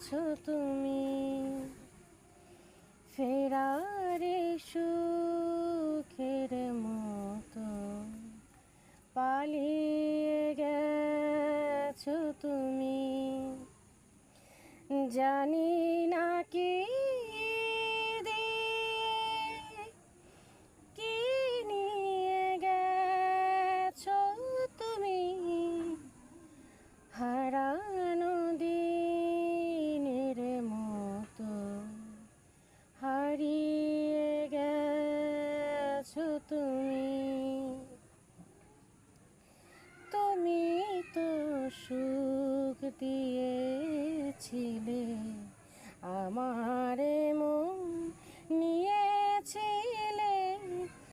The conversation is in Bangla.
গেছো তুমি, ফেরারে সুখের মতো পালিয়ে গেছো তুমি। জানি না কি দিয়ে কি নিয়ে গেছো তুমি, হারানো দিনের মতো হারিয়ে গেছো তুমি। তুমি তো সুখ দিয়েছিলে আমারে